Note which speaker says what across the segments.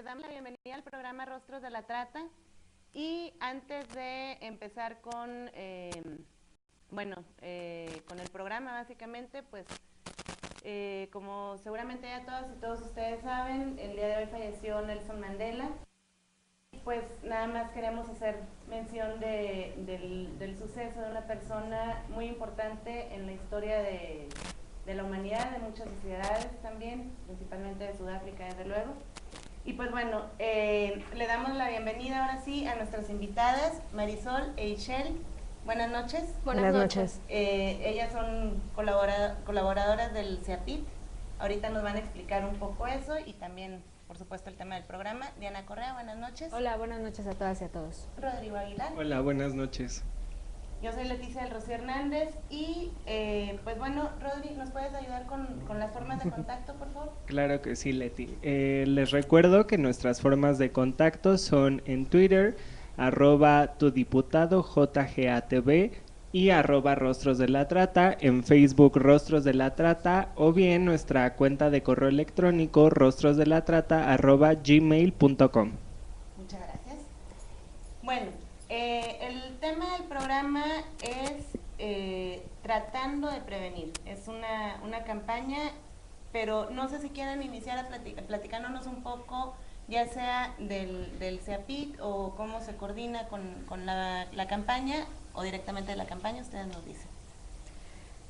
Speaker 1: les damos la bienvenida al programa Rostros de la Trata y antes de empezar con, con el programa básicamente, pues como seguramente ya todas y todos ustedes saben, el día de hoy falleció Nelson Mandela. Pues nada más queremos hacer mención del suceso de una persona muy importante en la historia de la humanidad, de muchas sociedades también, principalmente de Sudáfrica desde luego. Y pues bueno, le damos la bienvenida ahora sí a nuestras invitadas, Marisol e Ishel. Buenas noches.
Speaker 2: Buenas noches.
Speaker 1: Ellas son colaboradoras del CEAPIT. Ahorita nos van a explicar un poco eso y también, por supuesto, el tema del programa. Diana Correa, buenas noches.
Speaker 2: Hola, buenas noches a todas y a todos.
Speaker 1: Rodrigo Aguilar.
Speaker 3: Hola, buenas noches.
Speaker 1: Yo soy Leticia del Rocío Hernández y pues bueno, Rodri, ¿nos puedes ayudar con las formas de contacto, por favor?
Speaker 3: Claro que sí, Leti. Les recuerdo que nuestras formas de contacto son en Twitter, @tudiputadojgatv y @Rostros de la Trata, en Facebook Rostros de la Trata o bien nuestra cuenta de correo electrónico rostrosdelatrata@gmail.com.
Speaker 1: Muchas gracias. Bueno, el tema del programa es tratando de prevenir. Es una campaña, pero no sé si quieren iniciar platicándonos un poco, ya sea del CEAPIT o cómo se coordina con la campaña o directamente de la campaña, ustedes nos dicen.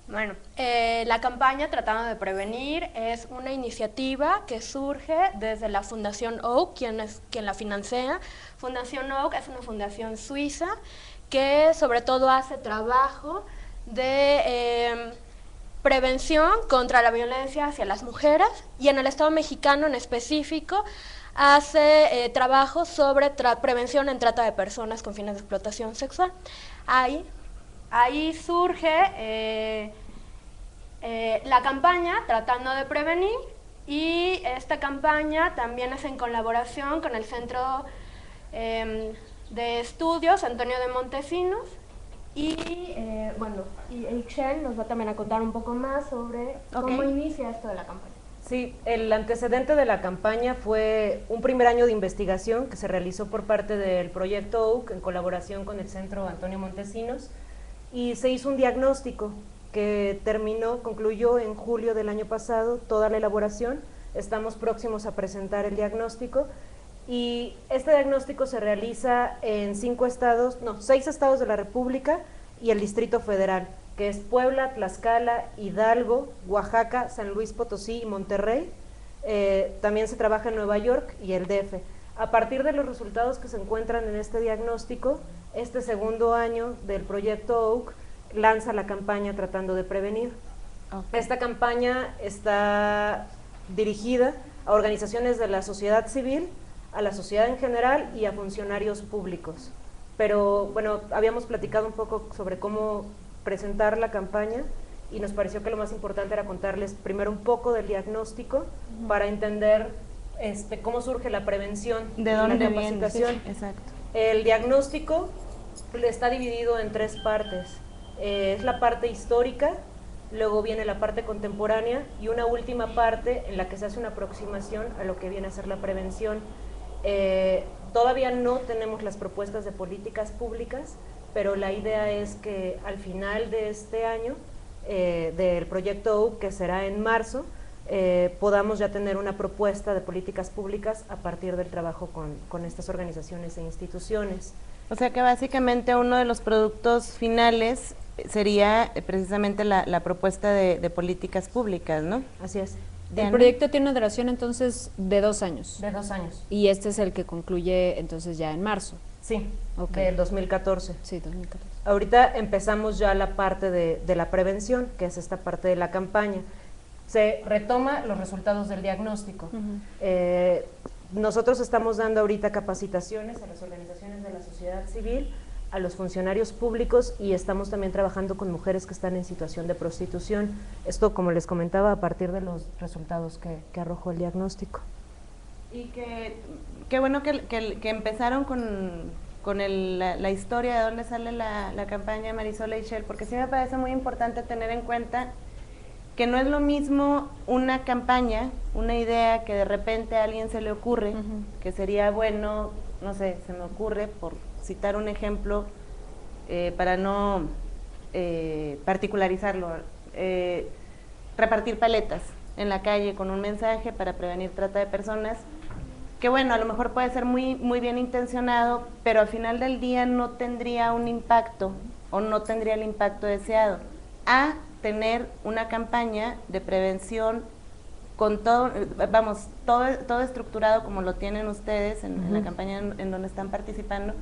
Speaker 2: Bueno, la campaña Tratando de Prevenir es una iniciativa que surge desde la Fundación Oak, quien la financia. Fundación Oak es una fundación suiza que sobre todo hace trabajo de prevención contra la violencia hacia las mujeres y en el Estado mexicano en específico hace trabajo sobre prevención en trata de personas con fines de explotación sexual. Ahí surge la campaña Tratando de Prevenir y esta campaña también es en colaboración con el Centro de Estudios Antonio de Montesinos y Ixchel nos va también a contar un poco más sobre cómo inicia esto de la campaña.
Speaker 4: Sí, el antecedente de la campaña fue un primer año de investigación que se realizó por parte del Proyecto Oak en colaboración con el Centro Antonio Montesinos y se hizo un diagnóstico que concluyó en julio del año pasado toda la elaboración. Estamos próximos a presentar el diagnóstico y este diagnóstico se realiza en 6 estados de la República y el Distrito Federal, que es Puebla, Tlaxcala, Hidalgo, Oaxaca, San Luis Potosí y Monterrey. También se trabaja en Nueva York y el DF. A partir de los resultados que se encuentran en este diagnóstico, este segundo año del Proyecto Oak lanza la campaña Tratando de Prevenir. Okay. Esta campaña está dirigida a organizaciones de la sociedad civil, a la sociedad en general y a funcionarios públicos. Pero bueno, habíamos platicado un poco sobre cómo presentar la campaña y nos pareció que lo más importante era contarles primero un poco del diagnóstico para entender cómo surge la prevención,
Speaker 1: de dónde
Speaker 4: la capacitación.
Speaker 1: Viene, exacto.
Speaker 4: El diagnóstico está dividido en 3 partes. Es la parte histórica, luego viene la parte contemporánea y una última parte en la que se hace una aproximación a lo que viene a ser la prevención. Todavía no tenemos las propuestas de políticas públicas, pero la idea es que al final de este año, del Proyecto Oak, que será en marzo, podamos ya tener una propuesta de políticas públicas a partir del trabajo con estas organizaciones e instituciones.
Speaker 1: O sea que básicamente uno de los productos finales sería precisamente la propuesta de políticas públicas, ¿no?
Speaker 4: Así es.
Speaker 5: El proyecto tiene una duración entonces de 2 años.
Speaker 4: De 2 años.
Speaker 5: Y este es el que concluye entonces ya en marzo.
Speaker 4: Sí, del 2014.
Speaker 5: Sí, 2014.
Speaker 4: Ahorita empezamos ya la parte de la prevención, que es esta parte de la campaña. Se retoma los resultados del diagnóstico. Nosotros estamos dando ahorita capacitaciones a las organizaciones de la sociedad civil, a los funcionarios públicos y estamos también trabajando con mujeres que están en situación de prostitución. Esto, como les comentaba, a partir de los resultados que arrojó el diagnóstico.
Speaker 1: Y qué bueno que empezaron con la historia de dónde sale la campaña Marisol e Ixchel, porque sí me parece muy importante tener en cuenta que no es lo mismo una campaña, una idea que de repente a alguien se le ocurre, que sería bueno, no sé, se me ocurre, por citar un ejemplo, para no particularizarlo, repartir paletas en la calle con un mensaje para prevenir trata de personas, que bueno, a lo mejor puede ser muy, muy bien intencionado, pero al final del día no tendría un impacto o no tendría el impacto deseado a tener una campaña de prevención con todo, vamos, todo estructurado como lo tienen ustedes en la campaña en donde están participando,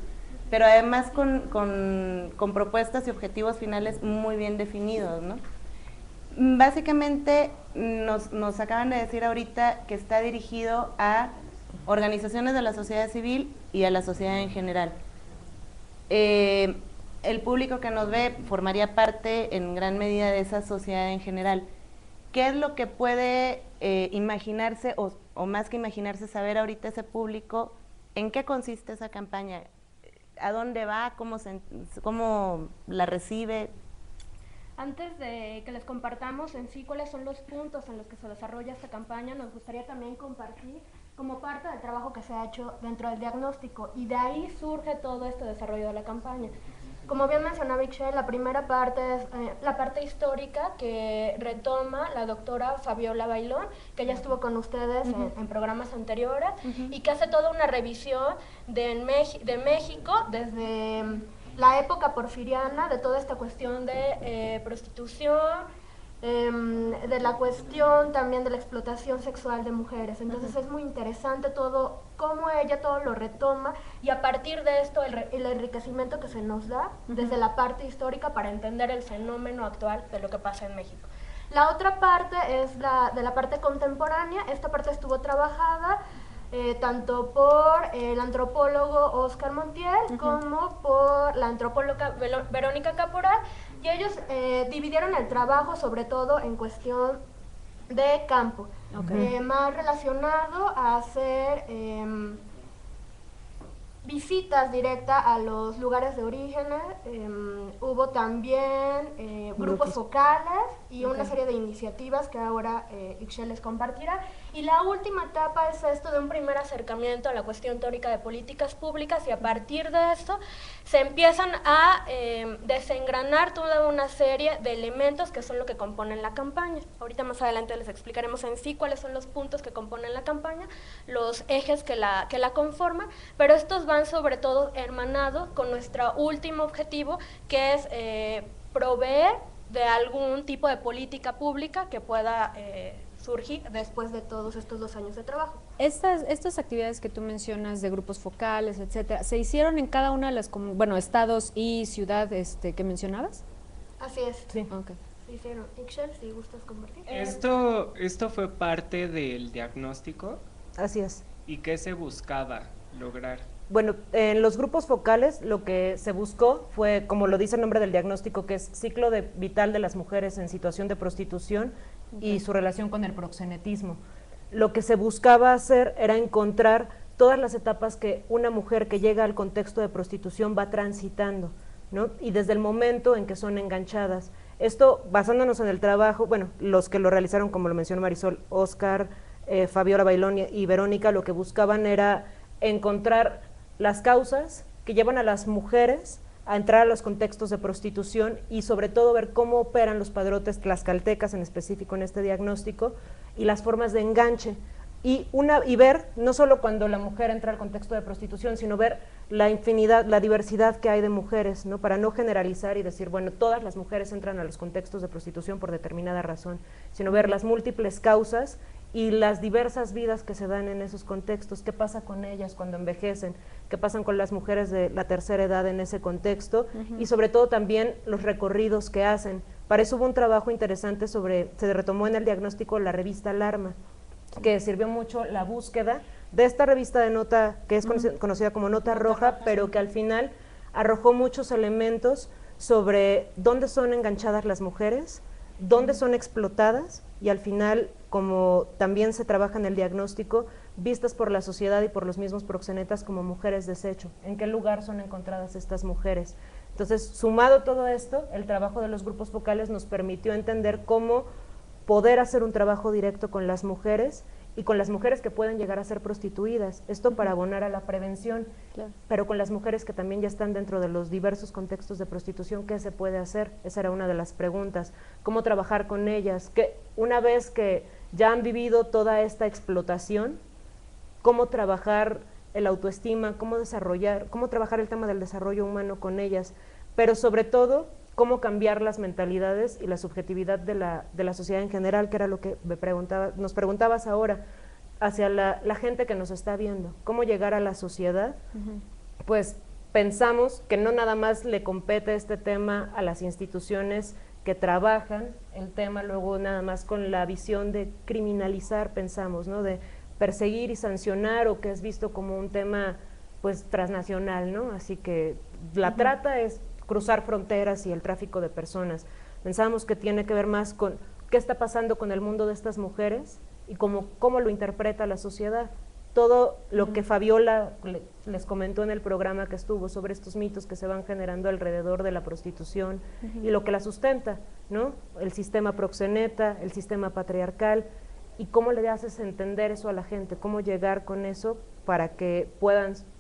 Speaker 1: pero además con propuestas y objetivos finales muy bien definidos, ¿no? Básicamente nos acaban de decir ahorita que está dirigido a organizaciones de la sociedad civil y a la sociedad en general. El público que nos ve formaría parte en gran medida de esa sociedad en general. ¿Qué es lo que puede imaginarse, o más que imaginarse, saber ahorita ese público? ¿En qué consiste esa campaña? ¿A dónde va? ¿Cómo la recibe?
Speaker 2: Antes de que les compartamos en sí cuáles son los puntos en los que se desarrolla esta campaña, nos gustaría también compartir como parte del trabajo que se ha hecho dentro del diagnóstico, y de ahí surge todo este desarrollo de la campaña. Como bien mencionaba Ixchel, la primera parte es la parte histórica que retoma la doctora Fabiola Bailón, que ya estuvo con ustedes en programas anteriores, y que hace toda una revisión de México desde la época porfiriana, de toda esta cuestión de prostitución, de la cuestión también de la explotación sexual de mujeres. Entonces es muy interesante todo, cómo ella todo lo retoma, y a partir de esto el enriquecimiento que se nos da desde la parte histórica para entender el fenómeno actual de lo que pasa en México. La otra parte es de la parte contemporánea. Esta parte estuvo trabajada tanto por el antropólogo Oscar Montiel como por la antropóloga Verónica Caporal, y ellos dividieron el trabajo sobre todo en cuestión de campo, más relacionado a hacer visitas directas a los lugares de origen. Hubo también grupos focales y una serie de iniciativas que ahora Ixchel les compartirá. Y la última etapa es esto de un primer acercamiento a la cuestión teórica de políticas públicas, y a partir de esto se empiezan a desengranar toda una serie de elementos que son lo que componen la campaña. Ahorita más adelante les explicaremos en sí cuáles son los puntos que componen la campaña, los ejes que la conforman, pero estos van sobre todo hermanados con nuestro último objetivo, que es proveer de algún tipo de política pública que pueda surgir después de todos estos 2 años de trabajo.
Speaker 5: Estas actividades que tú mencionas de grupos focales, etcétera, ¿se hicieron en cada una de las estados y ciudad que mencionabas?
Speaker 2: Así es.
Speaker 5: Sí. Okay.
Speaker 2: Se hicieron. Ixchel, si gustas compartir.
Speaker 3: Esto fue parte del diagnóstico.
Speaker 4: Así es.
Speaker 3: ¿Y qué se buscaba lograr?
Speaker 4: Bueno, en los grupos focales lo que se buscó fue, como lo dice el nombre del diagnóstico, que es ciclo vital de las mujeres en situación de prostitución y su relación con el proxenetismo. Lo que se buscaba hacer era encontrar todas las etapas que una mujer que llega al contexto de prostitución va transitando, ¿no? Y desde el momento en que son enganchadas. Esto basándonos en el trabajo, bueno, los que lo realizaron, como lo mencionó Marisol, Oscar, Fabiola Bailón y Verónica, lo que buscaban era encontrar las causas que llevan a las mujeres a entrar a los contextos de prostitución, y sobre todo ver cómo operan los padrotes tlaxcaltecas, en específico en este diagnóstico, y las formas de enganche, y ver no solo cuando la mujer entra al contexto de prostitución, sino ver la infinidad, la diversidad que hay de mujeres, ¿no? Para no generalizar y decir, bueno, todas las mujeres entran a los contextos de prostitución por determinada razón, sino ver las múltiples causas y las diversas vidas que se dan en esos contextos, qué pasa con ellas cuando envejecen, qué pasan con las mujeres de la tercera edad en ese contexto, y sobre todo también los recorridos que hacen. Para eso hubo un trabajo interesante se retomó en el diagnóstico la revista Alarma, que sirvió mucho la búsqueda de esta revista de nota, que es conocida como Nota Roja, pero que al final arrojó muchos elementos sobre dónde son enganchadas las mujeres, dónde son explotadas, y al final, como también se trabaja en el diagnóstico, vistas por la sociedad y por los mismos proxenetas como mujeres desecho, en qué lugar son encontradas estas mujeres. Entonces, sumado todo esto, el trabajo de los grupos focales nos permitió entender cómo poder hacer un trabajo directo con las mujeres y con las mujeres que pueden llegar a ser prostituidas, esto para abonar a la prevención,
Speaker 5: Claro.
Speaker 4: pero con las mujeres que también ya están dentro de los diversos contextos de prostitución, ¿qué se puede hacer? Esa era una de las preguntas, ¿cómo trabajar con ellas? Que una vez que ya han vivido toda esta explotación, ¿cómo trabajar el autoestima, cómo trabajar el tema del desarrollo humano con ellas? Pero sobre todo, cómo cambiar las mentalidades y la subjetividad de la sociedad en general, que era lo que nos preguntabas ahora, hacia la gente que nos está viendo, cómo llegar a la sociedad. Pues pensamos que no nada más le compete este tema a las instituciones que trabajan el tema, luego nada más con la visión de criminalizar, pensamos, ¿no? De perseguir y sancionar, o que es visto como un tema pues transnacional, ¿no? Así que la trata es cruzar fronteras y el tráfico de personas. Pensamos que tiene que ver más con qué está pasando con el mundo de estas mujeres y cómo lo interpreta la sociedad. Todo lo que Fabiola les comentó en el programa que estuvo sobre estos mitos que se van generando alrededor de la prostitución y lo que la sustenta, ¿no? El sistema proxeneta, el sistema patriarcal, y cómo le haces entender eso a la gente, cómo llegar con eso para que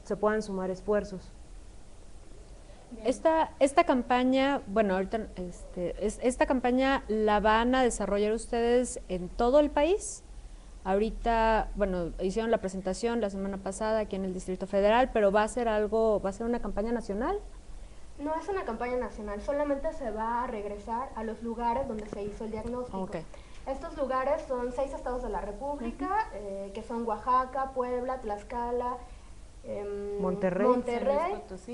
Speaker 4: se puedan sumar esfuerzos.
Speaker 5: Esta campaña, bueno, ahorita esta campaña la van a desarrollar ustedes en todo el país. Ahorita, bueno, hicieron la presentación la semana pasada aquí en el Distrito Federal, pero va a ser una campaña nacional.
Speaker 2: No es una campaña nacional, solamente se va a regresar a los lugares donde se hizo el diagnóstico.
Speaker 5: Okay.
Speaker 2: Estos lugares son 6 estados de la República, que son Oaxaca, Puebla, Tlaxcala,
Speaker 4: Monterrey,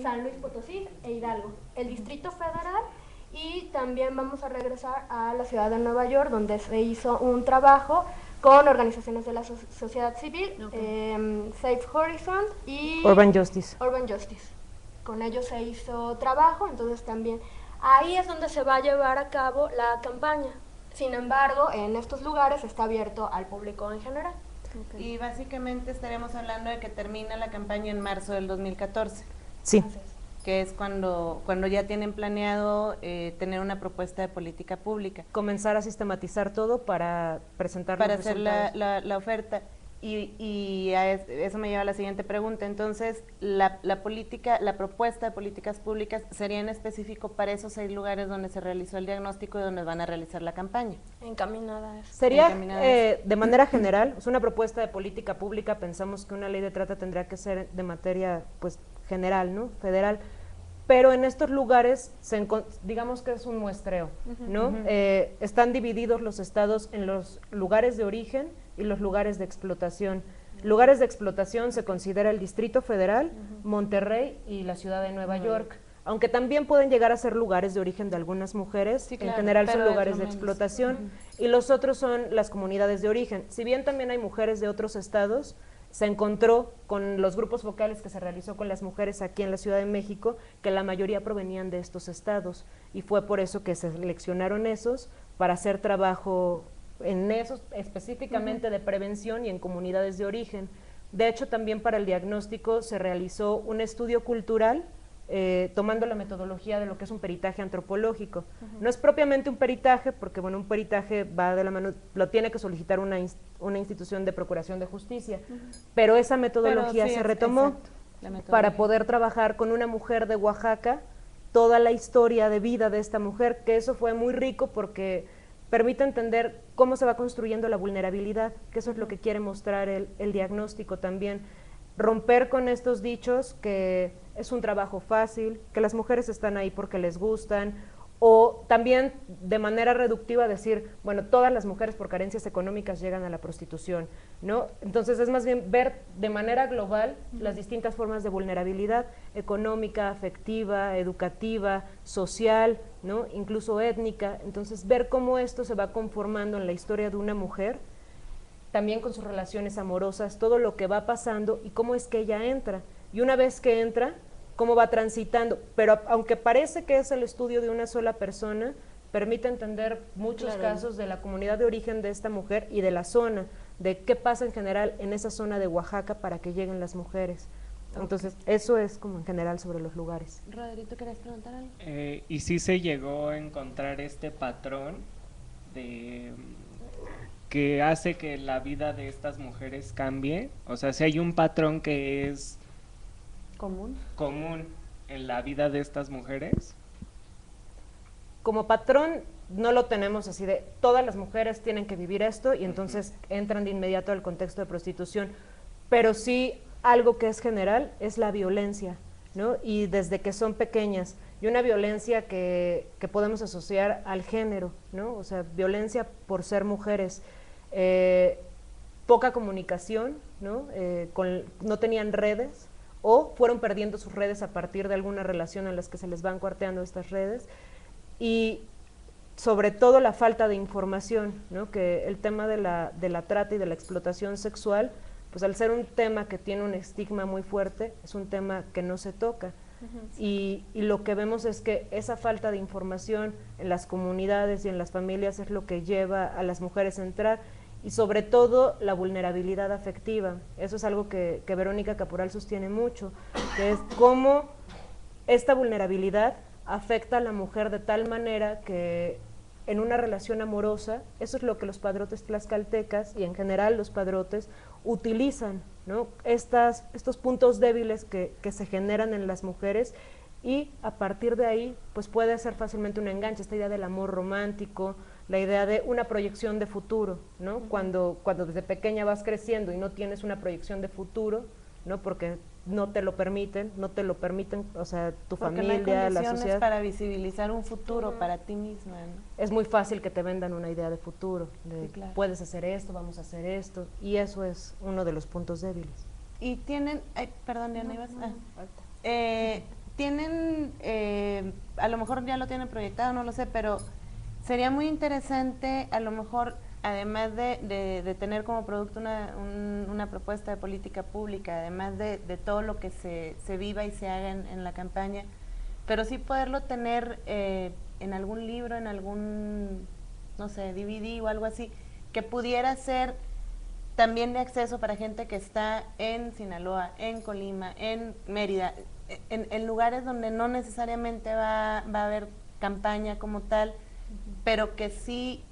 Speaker 2: San Luis Potosí e Hidalgo, el Distrito Federal, y también vamos a regresar a la ciudad de Nueva York, donde se hizo un trabajo con organizaciones de la sociedad civil, Safe Horizon y
Speaker 4: Urban Justice.
Speaker 2: Con ellos se hizo trabajo, entonces también ahí es donde se va a llevar a cabo la campaña. Sin embargo, en estos lugares está abierto al público en general.
Speaker 1: Okay. Y básicamente estaremos hablando de que termina la campaña en marzo del 2014.
Speaker 4: Sí.
Speaker 1: Que es cuando ya tienen planeado tener una propuesta de política pública.
Speaker 4: Comenzar a sistematizar todo para presentar
Speaker 1: para
Speaker 4: los
Speaker 1: hacer
Speaker 4: resultados.
Speaker 1: la oferta. Y eso me lleva a la siguiente pregunta. Entonces, la propuesta de políticas públicas sería en específico para esos 6 lugares donde se realizó el diagnóstico y donde van a realizar la campaña.
Speaker 2: Encaminada a eso.
Speaker 4: Sería de manera general, es una propuesta de política pública. Pensamos que una ley de trata tendría que ser de materia pues general, ¿no? Federal. Pero en estos lugares, digamos que es un muestreo, ¿no? Están divididos los estados en los lugares de origen y los lugares de explotación. Lugares de explotación se considera el Distrito Federal, Monterrey y la ciudad de Nueva York, aunque también pueden llegar a ser lugares de origen de algunas mujeres, sí, claro, en general son lugares de explotación, y los otros son las comunidades de origen. Si bien también hay mujeres de otros estados, se encontró con los grupos focales que se realizó con las mujeres aquí en la Ciudad de México, que la mayoría provenían de estos estados, y fue por eso que se seleccionaron esos para hacer trabajo en esos específicamente de prevención y en comunidades de origen. De hecho, también para el diagnóstico se realizó un estudio cultural tomando la metodología de lo que es un peritaje antropológico. No es propiamente un peritaje, porque bueno, un peritaje va de la mano, lo tiene que solicitar una institución de procuración de justicia, pero esa metodología se retomó para poder trabajar con una mujer de Oaxaca toda la historia de vida de esta mujer, que eso fue muy rico porque permite entender cómo se va construyendo la vulnerabilidad, que eso es lo que quiere mostrar el diagnóstico también. Romper con estos dichos que es un trabajo fácil, que las mujeres están ahí porque les gustan, o también de manera reductiva decir, bueno, todas las mujeres por carencias económicas llegan a la prostitución, ¿no? Entonces es más bien ver de manera global las distintas formas de vulnerabilidad económica, afectiva, educativa, social, ¿no? Incluso étnica. Entonces ver cómo esto se va conformando en la historia de una mujer, también con sus relaciones amorosas, todo lo que va pasando y cómo es que ella entra. Y una vez que entra, cómo va transitando. Pero aunque parece que es el estudio de una sola persona, permite entender muchos casos de la comunidad de origen de esta mujer y de la zona, de qué pasa en general en esa zona de Oaxaca para que lleguen las mujeres. Entonces, eso es como en general sobre los lugares.
Speaker 1: Rodrigo, ¿querías preguntar algo?
Speaker 3: ¿Y sí se llegó a encontrar este patrón de que hace que la vida de estas mujeres cambie? O sea, si hay un patrón que es común en la vida de estas mujeres.
Speaker 4: Como patrón no lo tenemos así de todas las mujeres tienen que vivir esto y entonces entran de inmediato al contexto de prostitución, pero sí algo que es general es la violencia, ¿no? Y desde que son pequeñas, y una violencia que podemos asociar al género, ¿no? O sea, violencia por ser mujeres, poca comunicación, ¿no? No tenían redes o fueron perdiendo sus redes a partir de alguna relación en las que se les van cuarteando estas redes, y sobre todo la falta de información, ¿no? Que el tema de la trata y de la explotación sexual, pues al ser un tema que tiene un estigma muy fuerte, es un tema que no se toca. Y lo que vemos es que esa falta de información en las comunidades y en las familias es lo que lleva a las mujeres a entrar, y sobre todo la vulnerabilidad afectiva. Eso es algo que Verónica Caporal sostiene mucho, que es cómo esta vulnerabilidad afecta a la mujer de tal manera que en una relación amorosa, eso es lo que los padrotes tlaxcaltecas y en general los padrotes utilizan, ¿no? Estos puntos débiles que se generan en las mujeres, y a partir de ahí pues puede ser fácilmente un enganche, esta idea del amor romántico, la idea de una proyección de futuro, ¿no? Cuando desde pequeña vas creciendo y no tienes una proyección de futuro, ¿no? Porque no te lo permiten, o sea, tu
Speaker 1: porque
Speaker 4: familia,
Speaker 1: no hay
Speaker 4: la
Speaker 1: condiciones
Speaker 4: sociedad.
Speaker 1: para visibilizar un futuro para ti misma, ¿no?
Speaker 4: Es muy fácil que te vendan una idea de futuro, de
Speaker 1: Sí, claro.
Speaker 4: puedes hacer esto, vamos a hacer esto, y eso es uno de los puntos débiles.
Speaker 1: Y tienen, perdón, Diana, ibas tienen, a lo mejor ya lo tienen proyectado, no lo sé, pero sería muy interesante, a lo mejor, además de tener como producto una propuesta de política pública, además de todo lo que se viva y se haga en la campaña, pero sí poderlo tener en algún libro, en algún, no sé, DVD o algo así, que pudiera ser también de acceso para gente que está en Sinaloa, en Colima, en Mérida, en lugares donde no necesariamente va a haber campaña como tal, pero que sí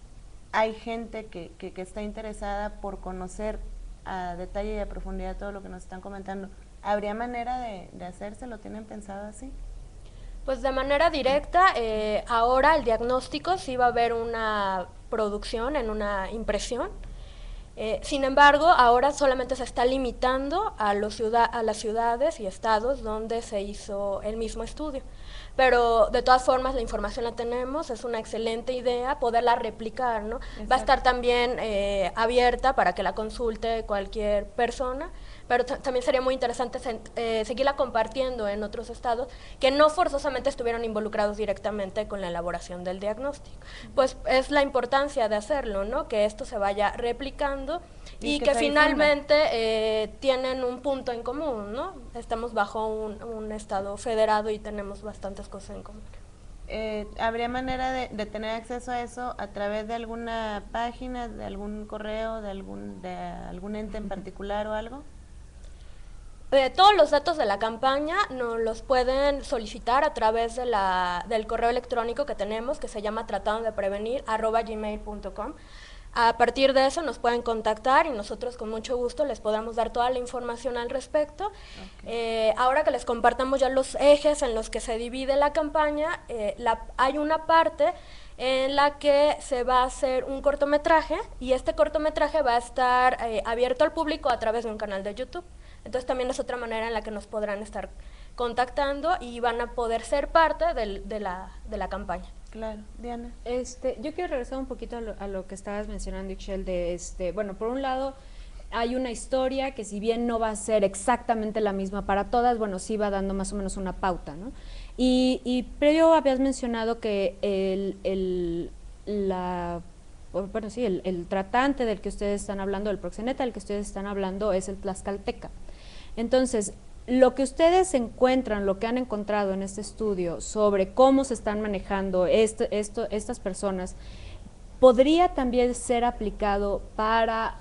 Speaker 1: hay gente que está interesada por conocer a detalle y a profundidad todo lo que nos están comentando. ¿Habría manera de hacerse? ¿Lo tienen pensado así?
Speaker 2: Pues de manera directa, ahora el diagnóstico sí va a haber una producción en una impresión. Sin embargo, ahora solamente se está limitando a las ciudades y estados donde se hizo el mismo estudio. Pero de todas formas la información la tenemos, es una excelente idea poderla replicar, ¿no?
Speaker 1: Exacto.
Speaker 2: Va a estar también abierta para que la consulte cualquier persona, pero también sería muy interesante seguirla compartiendo en otros estados que no forzosamente estuvieron involucrados directamente con la elaboración del diagnóstico. Pues es la importancia de hacerlo, ¿no? Que esto se vaya replicando y que finalmente tienen un punto en común, ¿no? Estamos bajo un estado federado y tenemos bastantes cosas en común.
Speaker 1: ¿Habría manera de tener acceso a eso a través de alguna página, de algún correo, de algún ente en particular o algo?
Speaker 2: Todos los datos de la campaña nos los pueden solicitar a través del correo electrónico que tenemos, que se llama tratadodeprevenir@gmail.com. A partir de eso nos pueden contactar y nosotros con mucho gusto les podamos dar toda la información al respecto. Okay. Ahora que les compartamos ya los ejes en los que se divide la campaña, hay una parte en la que se va a hacer un cortometraje, y este cortometraje va a estar abierto al público a través de un canal de YouTube. Entonces también es otra manera en la que nos podrán estar contactando y van a poder ser parte de la campaña.
Speaker 1: Claro, Diana.
Speaker 5: Yo quiero regresar un poquito a lo que estabas mencionando, Ixchel, bueno, por un lado hay una historia que si bien no va a ser exactamente la misma para todas, bueno, sí va dando más o menos una pauta, ¿no? Y previo habías mencionado que el tratante del que ustedes están hablando, el proxeneta del que ustedes están hablando es el tlaxcalteca. Entonces, lo que ustedes encuentran, lo que han encontrado en este estudio sobre cómo se están manejando estas personas, ¿podría también ser aplicado para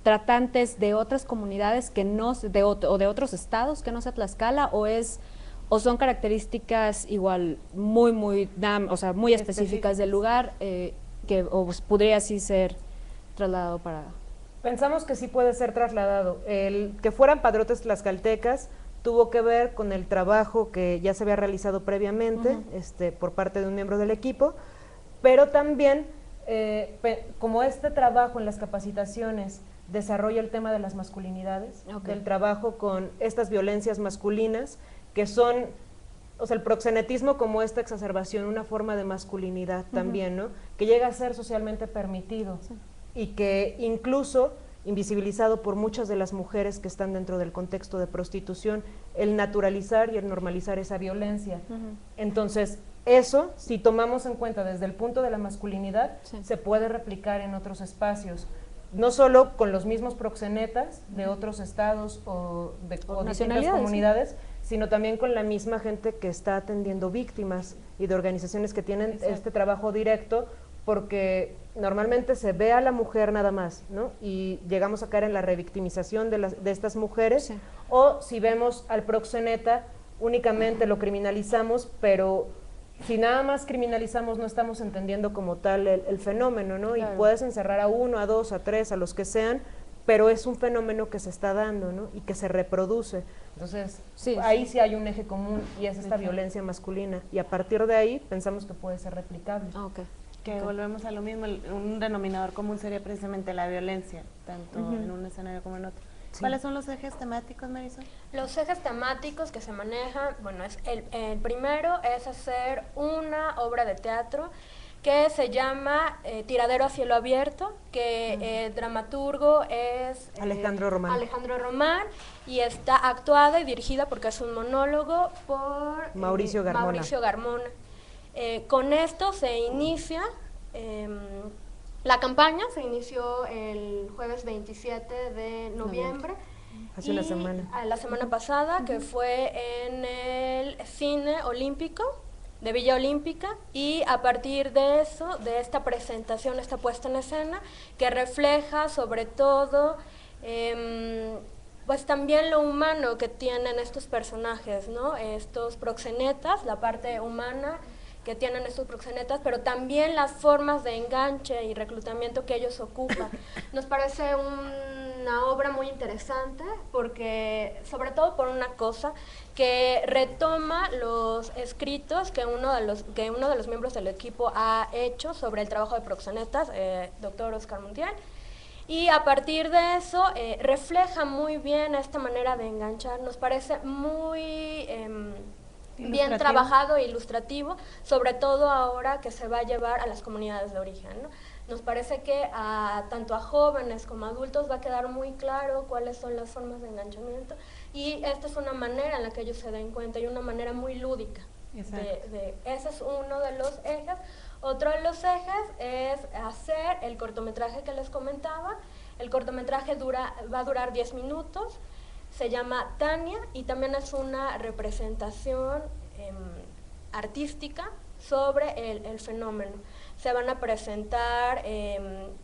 Speaker 5: tratantes de otras comunidades que no, o de otros estados que no sea Tlaxcala, o son características igual muy específicas del lugar, o podría así ser trasladado para...?
Speaker 4: Pensamos que sí puede ser trasladado. El que fueran padrotes tlaxcaltecas tuvo que ver con el trabajo que ya se había realizado previamente por parte de un miembro del equipo, pero también como este trabajo en las capacitaciones desarrolla el tema de las masculinidades, del trabajo con estas violencias masculinas que son, o sea, el proxenetismo como esta exacerbación, una forma de masculinidad también, ¿no? Que llega a ser socialmente permitido y que incluso invisibilizado por muchas de las mujeres que están dentro del contexto de prostitución, el naturalizar y el normalizar esa violencia. Entonces, eso, si tomamos en cuenta desde el punto de la masculinidad, se puede replicar en otros espacios, no solo con los mismos proxenetas de otros estados o distintas comunidades, sino también con la misma gente que está atendiendo víctimas y de organizaciones que tienen este trabajo directo, porque normalmente se ve a la mujer nada más, ¿no? Y llegamos a caer en la revictimización de estas mujeres, o si vemos al proxeneta, únicamente lo criminalizamos, pero si nada más criminalizamos no estamos entendiendo como tal el fenómeno, ¿no? Claro. Y puedes encerrar a 1, a 2, a 3, a los que sean, pero es un fenómeno que se está dando, ¿no? Y que se reproduce. Entonces, ahí sí hay un eje común y es esta violencia masculina. Y a partir de ahí pensamos que puede ser replicable.
Speaker 1: Que volvemos a lo mismo, un denominador común sería precisamente la violencia, tanto en un escenario como en otro. ¿Cuáles son los ejes temáticos, Marisol?
Speaker 2: Los ejes temáticos que se manejan, bueno, el primero es hacer una obra de teatro que se llama Tiradero a cielo abierto, que el dramaturgo es
Speaker 4: Alejandro
Speaker 2: Román, y está actuada y dirigida, porque es un monólogo, por
Speaker 4: Mauricio
Speaker 2: Garmona. Con esto se inicia la campaña, se inició el jueves 27 de noviembre.
Speaker 4: Hace una semana.
Speaker 2: La semana pasada, que fue en el Cine Olímpico de Villa Olímpica, y a partir de eso, de esta presentación, esta puesta en escena, que refleja sobre todo pues también lo humano que tienen estos personajes, ¿no? Estos proxenetas, la parte humana que tienen estos proxenetas, pero también las formas de enganche y reclutamiento que ellos ocupan. Nos parece una obra muy interesante, porque, sobre todo por una cosa, que retoma los escritos que uno de los miembros del equipo ha hecho sobre el trabajo de proxenetas, doctor Oscar Montiel, y a partir de eso refleja muy bien esta manera de enganchar. Nos parece muy bien trabajado e ilustrativo, sobre todo ahora que se va a llevar a las comunidades de origen, ¿no? Nos parece que tanto a jóvenes como a adultos va a quedar muy claro cuáles son las formas de enganchamiento, y esta es una manera en la que ellos se den cuenta, y una manera muy lúdica. Ese es uno de los ejes. Otro de los ejes es hacer el cortometraje que les comentaba. El cortometraje va a durar 10 minutos. Se llama Tania, y también es una representación artística sobre el fenómeno. Se van a presentar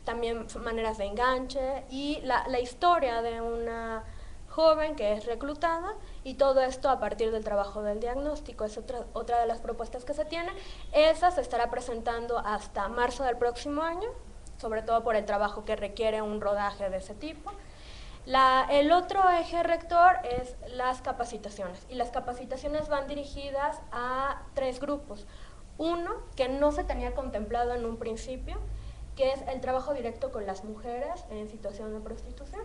Speaker 2: también maneras de enganche y la historia de una joven que es reclutada, y todo esto a partir del trabajo del diagnóstico. Es otra de las propuestas que se tiene. Esa se estará presentando hasta marzo del próximo año, sobre todo por el trabajo que requiere un rodaje de ese tipo. El otro eje rector es las capacitaciones, y las capacitaciones van dirigidas a 3 grupos. Uno, que no se tenía contemplado en un principio, que es el trabajo directo con las mujeres en situación de prostitución,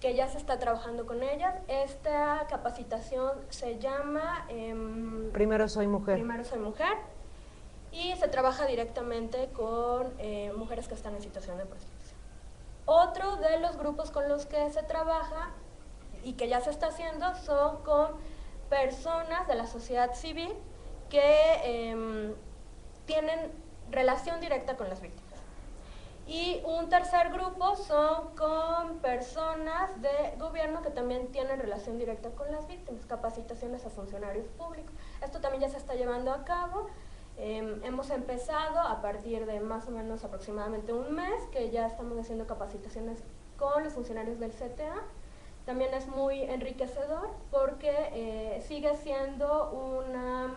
Speaker 2: que ya se está trabajando con ellas. Esta capacitación se llama
Speaker 4: Primero soy mujer.
Speaker 2: Primero soy mujer, y se trabaja directamente con mujeres que están en situación de prostitución. Otro de los grupos con los que se trabaja y que ya se está haciendo son con personas de la sociedad civil que tienen relación directa con las víctimas. Y un tercer grupo son con personas de gobierno que también tienen relación directa con las víctimas, capacitaciones a funcionarios públicos. Esto también ya se está llevando a cabo. Hemos empezado a partir de más o menos aproximadamente un mes, que ya estamos haciendo capacitaciones con los funcionarios del CTA. También es muy enriquecedor, porque sigue siendo una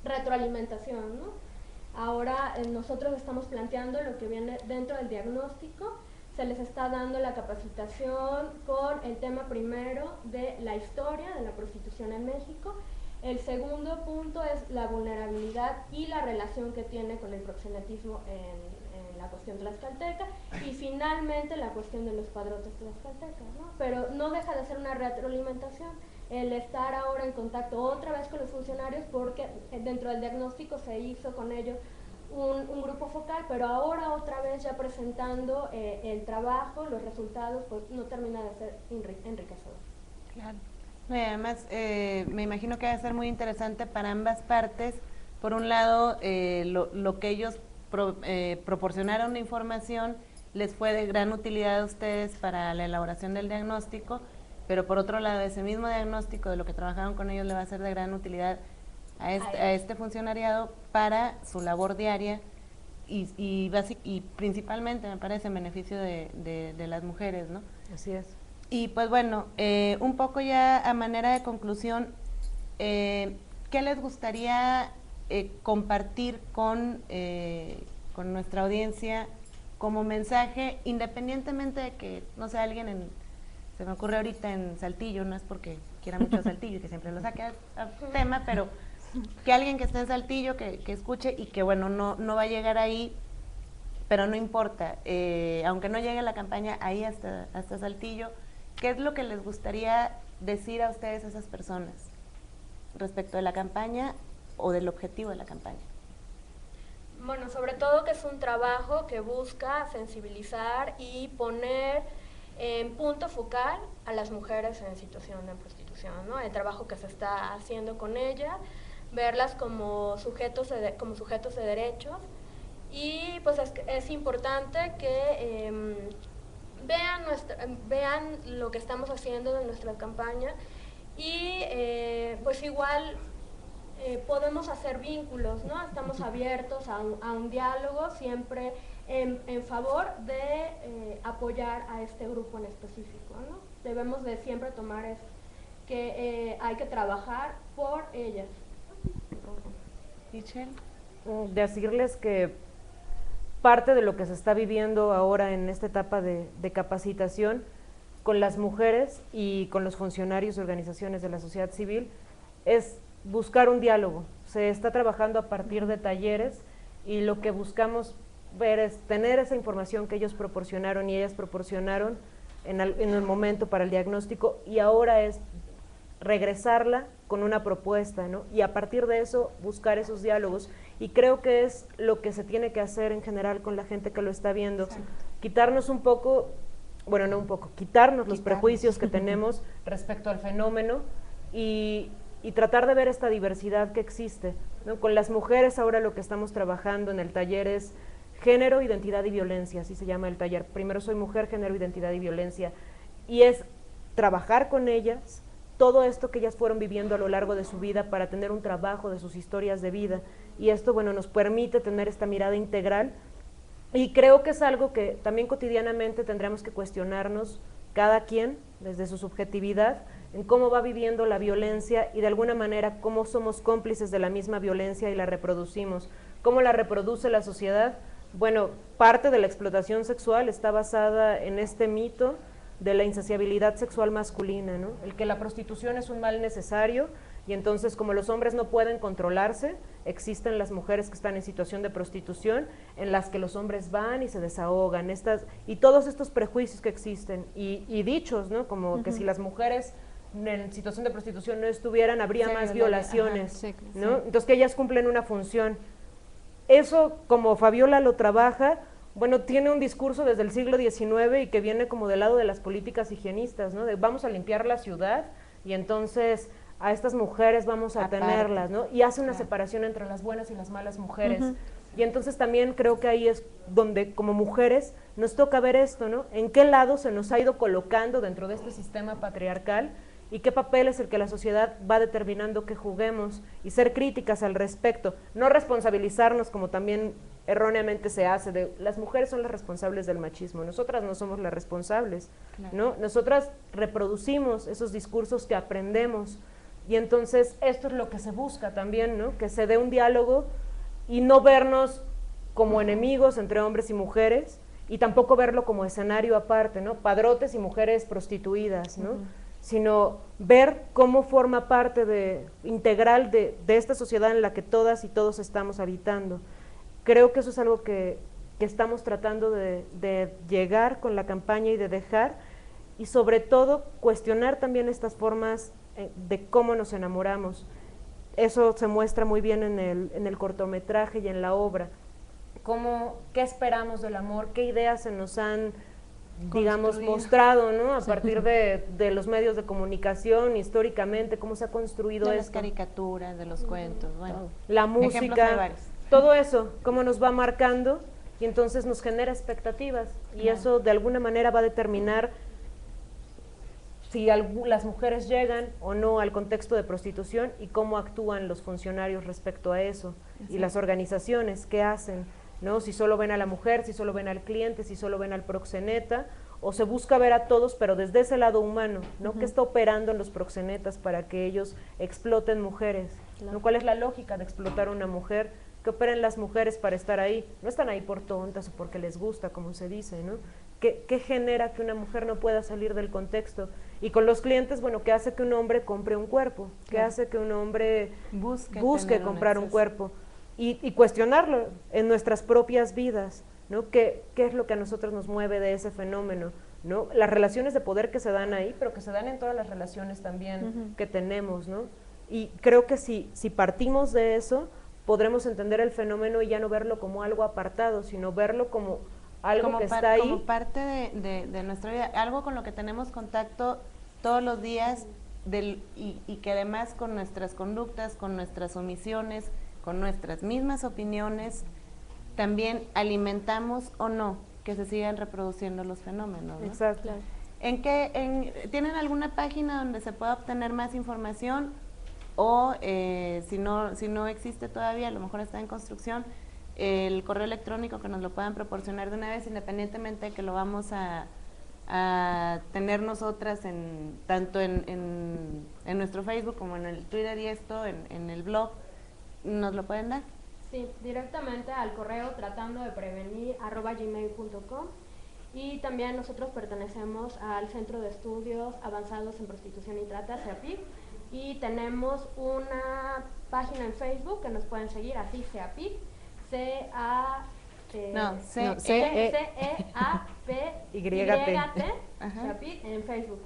Speaker 2: retroalimentación, ¿no? Ahora nosotros estamos planteando lo que viene dentro del diagnóstico, se les está dando la capacitación con el tema primero de la historia de la prostitución en México. El segundo punto es la vulnerabilidad y la relación que tiene con el proxenetismo en la cuestión tlaxcalteca, y finalmente la cuestión de los padrotes tlaxcaltecas, ¿no? Pero no deja de ser una retroalimentación el estar ahora en contacto otra vez con los funcionarios, porque dentro del diagnóstico se hizo con ellos un grupo focal, pero ahora otra vez ya presentando el trabajo, los resultados, pues no termina de ser enriquecedor.
Speaker 1: Claro. No, y además, me imagino que va a ser muy interesante para ambas partes. Por un lado, lo que ellos proporcionaron de información les fue de gran utilidad a ustedes para la elaboración del diagnóstico, pero por otro lado, ese mismo diagnóstico de lo que trabajaron con ellos le va a ser de gran utilidad a este funcionariado para su labor diaria y principalmente, me parece, en beneficio de las mujeres, ¿no?
Speaker 4: Así es.
Speaker 1: Y pues bueno, un poco ya a manera de conclusión, ¿qué les gustaría compartir con nuestra audiencia como mensaje, independientemente de que, no sé, alguien se me ocurre ahorita en Saltillo, no es porque quiera mucho a Saltillo y que siempre lo saque a tema, pero que alguien que esté en Saltillo, que escuche y que bueno, no va a llegar ahí, pero no importa, aunque no llegue la campaña ahí hasta Saltillo, ¿qué es lo que les gustaría decir a ustedes, a esas personas, respecto de la campaña o del objetivo de la campaña?
Speaker 2: Bueno, sobre todo que es un trabajo que busca sensibilizar y poner en punto focal a las mujeres en situación de prostitución, ¿no? El trabajo que se está haciendo con ellas, verlas como sujetos de derechos, y pues es importante que vean lo que estamos haciendo en nuestra campaña, y pues igual podemos hacer vínculos, ¿no? Estamos abiertos a un diálogo, siempre en favor de apoyar a este grupo en específico, ¿no? Debemos de siempre tomar esto, que hay que trabajar por ellas.
Speaker 1: Michelle.
Speaker 4: Decirles que parte de lo que se está viviendo ahora en esta etapa de capacitación con las mujeres y con los funcionarios y organizaciones de la sociedad civil es buscar un diálogo. Se está trabajando a partir de talleres y lo que buscamos ver es tener esa información que ellos proporcionaron y ellas proporcionaron en el momento para el diagnóstico, y ahora es regresarla con una propuesta, ¿no? Y a partir de eso buscar esos diálogos, y creo que es lo que se tiene que hacer en general con la gente que lo está viendo. Exacto. Quitarnos un poco, bueno, no un poco, quitarnos los prejuicios que tenemos respecto al fenómeno y tratar de ver esta diversidad que existe, ¿no? Con las mujeres ahora lo que estamos trabajando en el taller es género, identidad y violencia, así se llama el taller. Primero soy mujer, género, identidad y violencia, y es trabajar con ellas todo esto que ellas fueron viviendo a lo largo de su vida para tener un trabajo de sus historias de vida, y esto, bueno, nos permite tener esta mirada integral, y creo que es algo que también cotidianamente tendremos que cuestionarnos cada quien desde su subjetividad en cómo va viviendo la violencia y de alguna manera cómo somos cómplices de la misma violencia y la reproducimos. ¿Cómo la reproduce la sociedad? Bueno, parte de la explotación sexual está basada en este mito de la insaciabilidad sexual masculina, ¿no? El que la prostitución es un mal necesario, y entonces como los hombres no pueden controlarse, existen las mujeres que están en situación de prostitución en las que los hombres van y se desahogan, y todos estos prejuicios que existen y dichos, ¿no? Como que si las mujeres en situación de prostitución no estuvieran, habría más violaciones, ¿no? Entonces que ellas cumplen una función. Eso, como Fabiola lo trabaja, bueno, tiene un discurso desde el siglo XIX y que viene como del lado de las políticas higienistas, ¿no? De vamos a limpiar la ciudad y entonces a estas mujeres vamos a tenerlas, ¿no? Y hace una separación entre las buenas y las malas mujeres. Y entonces también creo que ahí es donde como mujeres nos toca ver esto, ¿no? En qué lado se nos ha ido colocando dentro de este sistema patriarcal y qué papel es el que la sociedad va determinando que juguemos, y ser críticas al respecto, no responsabilizarnos como también erróneamente se hace, de las mujeres son las responsables del machismo, nosotras no somos las responsables, ¿no? Nosotras reproducimos esos discursos que aprendemos, y entonces esto es lo que se busca también, ¿no? Que se dé un diálogo y no vernos como enemigos entre hombres y mujeres, y tampoco verlo como escenario aparte, ¿no? Padrotes y mujeres prostituidas, ¿no? Sino ver cómo forma parte integral de esta sociedad en la que todas y todos estamos habitando. Creo que eso es algo que estamos tratando de llegar con la campaña y de dejar, y sobre todo cuestionar también estas formas de cómo nos enamoramos. Eso se muestra muy bien en el cortometraje y en la obra. ¿Qué esperamos del amor? ¿Qué ideas se nos han, digamos, mostrado, ¿no? A partir de los medios de comunicación, históricamente, cómo se ha construido
Speaker 1: de
Speaker 4: esto.
Speaker 1: las caricaturas, de los cuentos, bueno.
Speaker 4: La música, todo eso, cómo nos va marcando, y entonces nos genera expectativas, y eso de alguna manera va a determinar si las mujeres llegan o no al contexto de prostitución y cómo actúan los funcionarios respecto a eso, y las organizaciones, qué hacen, ¿no? Si solo ven a la mujer, si solo ven al cliente, si solo ven al proxeneta, o se busca ver a todos, pero desde ese lado humano, ¿no? ¿Qué está operando en los proxenetas para que ellos exploten mujeres? ¿No? ¿Cuál es la lógica de explotar a una mujer? ¿Qué operan las mujeres para estar ahí? No están ahí por tontas o porque les gusta, como se dice, ¿no? ¿Qué genera que una mujer no pueda salir del contexto? Y con los clientes, bueno, ¿qué hace que un hombre compre un cuerpo? ¿Qué hace que un hombre busque comprar un cuerpo? Y cuestionarlo en nuestras propias vidas, ¿no? ¿Qué es lo que a nosotros nos mueve de ese fenómeno? ¿No? Las relaciones de poder que se dan ahí, pero que se dan en todas las relaciones también que tenemos, ¿no? Y creo que si partimos de eso, podremos entender el fenómeno y ya no verlo como algo apartado, sino verlo como algo que está ahí.
Speaker 1: Como parte de nuestra vida, algo con lo que tenemos contacto todos los días, y que además con nuestras conductas, con nuestras omisiones, con nuestras mismas opiniones, también alimentamos o no que se sigan reproduciendo los fenómenos, ¿no?
Speaker 4: Exacto.
Speaker 1: ¿Tienen alguna página donde se pueda obtener más información? O si no existe todavía, a lo mejor está en construcción, el correo electrónico que nos lo puedan proporcionar de una vez, independientemente de que lo vamos a tener nosotras tanto en nuestro Facebook como en el Twitter y en el blog. ¿Nos lo pueden dar?
Speaker 2: Sí, directamente al correo tratandodeprevenir@gmail.com, y también nosotros pertenecemos al Centro de Estudios Avanzados en Prostitución y Trata, CEAPIC, y tenemos una página en Facebook que nos pueden seguir, así, CEAPIC, C-E-A-P-Y-T, CEAPIC, en Facebook.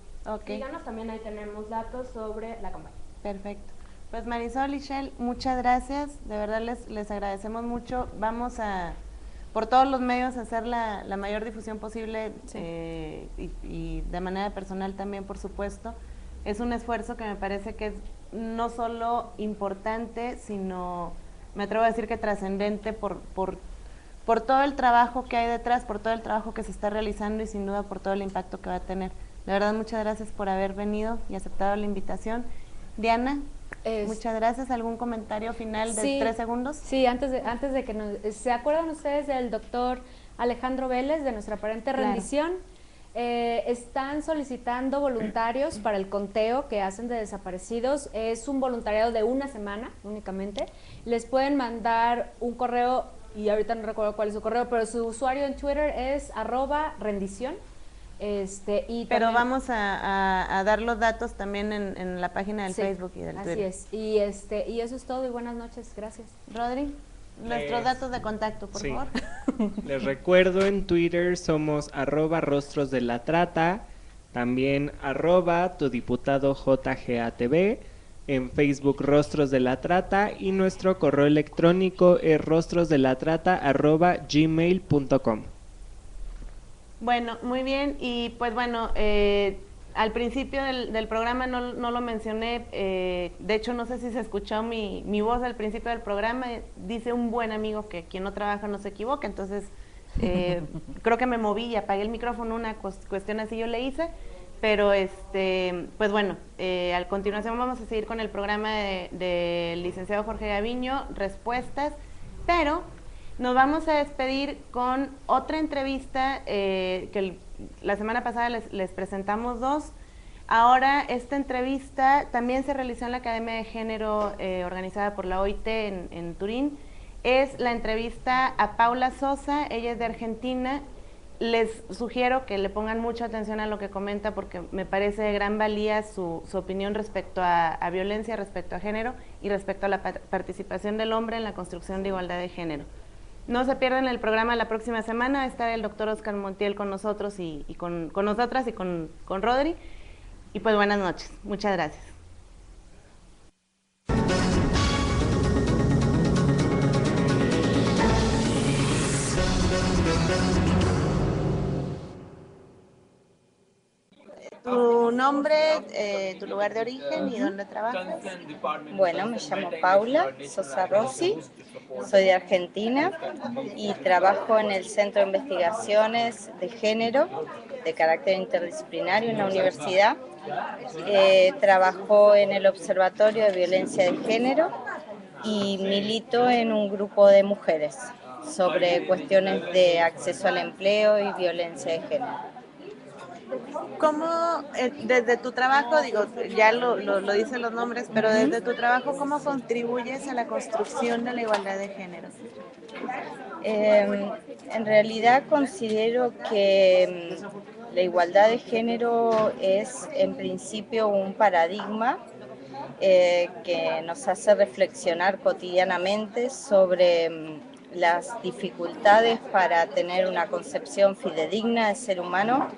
Speaker 2: Díganos, también ahí tenemos datos sobre la campaña.
Speaker 1: Perfecto. Pues Marisol y Shell, muchas gracias, de verdad les agradecemos mucho. Vamos por todos los medios a hacer la mayor difusión posible, y de manera personal también, por supuesto. Es un esfuerzo que me parece que es no solo importante, sino, me atrevo a decir que trascendente por todo el trabajo que hay detrás, por todo el trabajo que se está realizando y sin duda por todo el impacto que va a tener. De verdad, muchas gracias por haber venido y aceptado la invitación. Diana, muchas gracias. ¿Algún comentario final de 3 segundos?
Speaker 5: Sí, antes de que ¿se acuerdan ustedes del doctor Alejandro Vélez, de nuestra aparente rendición? Están solicitando voluntarios para el conteo que hacen de desaparecidos. Es un voluntariado de 1 semana únicamente. Les pueden mandar un correo, y ahorita no recuerdo cuál es su correo, pero su usuario en Twitter es @rendición.
Speaker 1: Pero vamos a dar los datos también en la página del Facebook y del Twitter.
Speaker 5: Así es. Y eso es todo, y buenas noches. Gracias.
Speaker 1: Rodri, nuestros datos de contacto, por favor.
Speaker 3: Les recuerdo, en Twitter somos @rostros de la trata, también @tu diputado JGATV, en Facebook Rostros de la Trata, y nuestro correo electrónico es rostrosdelatrata@gmail.com.
Speaker 1: Bueno, muy bien, y pues bueno, al principio del programa no lo mencioné, de hecho no sé si se escuchó mi voz al principio del programa. Dice un buen amigo que quien no trabaja no se equivoca, entonces creo que me moví y apagué el micrófono, una cuestión así yo le hice, pero pues bueno, a continuación vamos a seguir con el programa del licenciado Jorge Gaviño, Respuestas, pero nos vamos a despedir con otra entrevista que la semana pasada les presentamos 2. Ahora esta entrevista también se realizó en la Academia de Género organizada por la OIT en Turín. Es la entrevista a Paula Sosa, ella es de Argentina, les sugiero que le pongan mucha atención a lo que comenta porque me parece de gran valía su opinión respecto a violencia, respecto a género y respecto a la participación del hombre en la construcción de igualdad de género. No se pierdan el programa la próxima semana, va a estar el doctor Oscar Montiel con nosotros y con nosotras y con Rodri. Y pues buenas noches, muchas gracias. Tu nombre, tu lugar de origen y dónde trabajas.
Speaker 6: Bueno, me llamo Paula Sosa Rossi, soy de Argentina y trabajo en el Centro de Investigaciones de Género de carácter interdisciplinario en la universidad. Trabajo en el Observatorio de Violencia de Género y milito en un grupo de mujeres sobre cuestiones de acceso al empleo y violencia de género.
Speaker 1: ¿Cómo, desde tu trabajo, digo, ya lo dicen los nombres, pero desde tu trabajo, cómo contribuyes a la construcción de la igualdad de género?
Speaker 6: En realidad considero que la igualdad de género es en principio un paradigma que nos hace reflexionar cotidianamente sobre las dificultades para tener una concepción fidedigna del ser humano,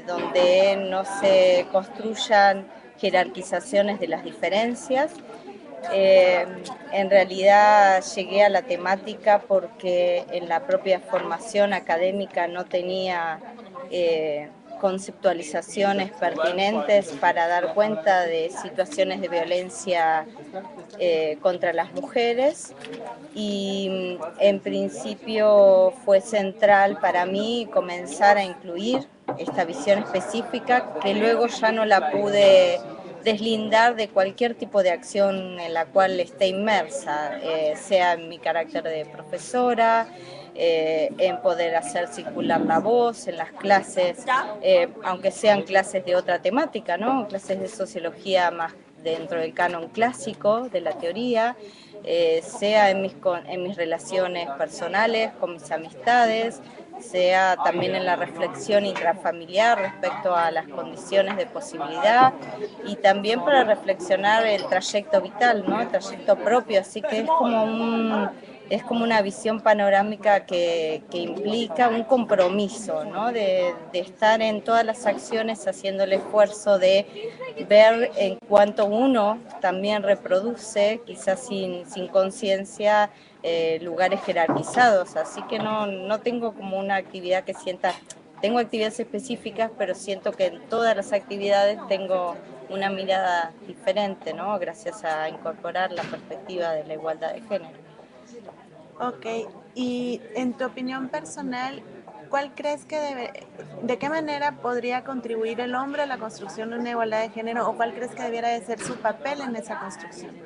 Speaker 6: donde no se construyan jerarquizaciones de las diferencias. En realidad llegué a la temática porque en la propia formación académica no tenía conceptualizaciones pertinentes para dar cuenta de situaciones de violencia contra las mujeres y en principio fue central para mí comenzar a incluir esta visión específica que luego ya no la pude deslindar de cualquier tipo de acción en la cual esté inmersa, sea en mi carácter de profesora, en poder hacer circular la voz en las clases, aunque sean clases de otra temática, ¿no? Clases de sociología más dentro del canon clásico de la teoría, sea en mis relaciones personales, con mis amistades, sea también en la reflexión intrafamiliar respecto a las condiciones de posibilidad y también para reflexionar el trayecto vital, ¿no? El trayecto propio, así que es como una visión panorámica que implica un compromiso, ¿no? De estar en todas las acciones haciendo el esfuerzo de ver en cuanto uno también reproduce, quizás sin conciencia, lugares jerarquizados, así que no tengo como una actividad que sienta, tengo actividades específicas, pero siento que en todas las actividades tengo una mirada diferente, ¿no? Gracias a incorporar la perspectiva de la igualdad de género.
Speaker 1: Ok, y en tu opinión personal, ¿cuál crees de qué manera podría contribuir el hombre a la construcción de una igualdad de género o cuál crees que debiera de ser su papel en esa construcción?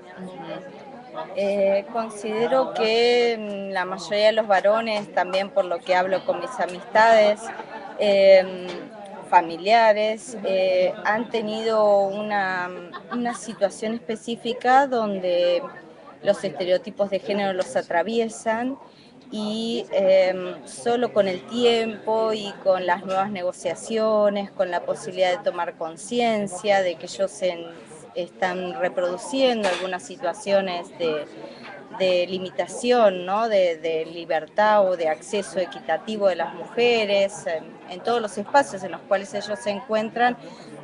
Speaker 6: Considero que la mayoría de los varones, también por lo que hablo con mis amistades, familiares, han tenido una situación específica donde los estereotipos de género los atraviesan y solo con el tiempo y con las nuevas negociaciones, con la posibilidad de tomar conciencia de que ellos están reproduciendo algunas situaciones de limitación, ¿no? de libertad o de acceso equitativo de las mujeres en todos los espacios en los cuales ellos se encuentran,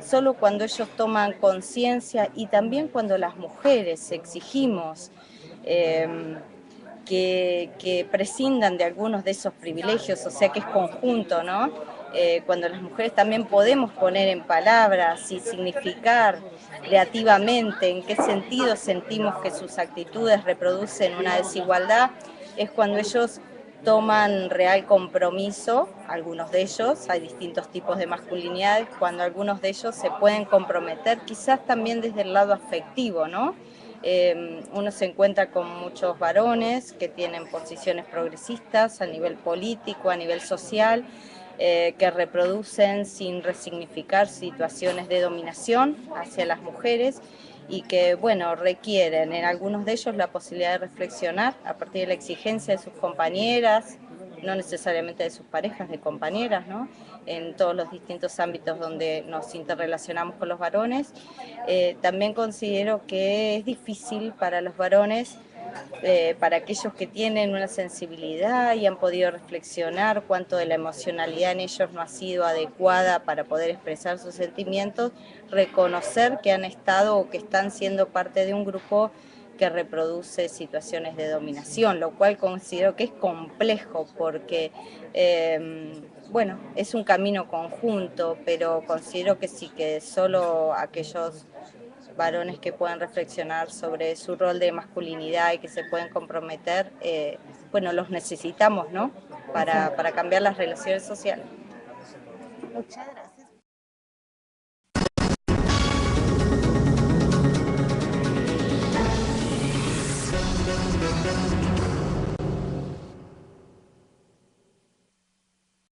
Speaker 6: solo cuando ellos toman conciencia y también cuando las mujeres exigimos que prescindan de algunos de esos privilegios, o sea que es conjunto, ¿no? Cuando las mujeres también podemos poner en palabras y significar creativamente en qué sentido sentimos que sus actitudes reproducen una desigualdad, es cuando ellos toman real compromiso, algunos de ellos, hay distintos tipos de masculinidades, cuando algunos de ellos se pueden comprometer, quizás también desde el lado afectivo, ¿no? Uno se encuentra con muchos varones que tienen posiciones progresistas a nivel político, a nivel social, que reproducen sin resignificar situaciones de dominación hacia las mujeres y que, bueno, requieren en algunos de ellos la posibilidad de reflexionar a partir de la exigencia de sus compañeras no necesariamente de sus parejas, de compañeras, ¿no? En todos los distintos ámbitos donde nos interrelacionamos con los varones. También considero que es difícil para los varones, para aquellos que tienen una sensibilidad y han podido reflexionar cuánto de la emocionalidad en ellos no ha sido adecuada para poder expresar sus sentimientos, reconocer que han estado o que están siendo parte de un grupo que reproduce situaciones de dominación, lo cual considero que es complejo porque, bueno, es un camino conjunto, pero considero que sí, que solo aquellos varones que puedan reflexionar sobre su rol de masculinidad y que se pueden comprometer, bueno, los necesitamos, ¿no? Para cambiar las relaciones sociales. Muchas gracias.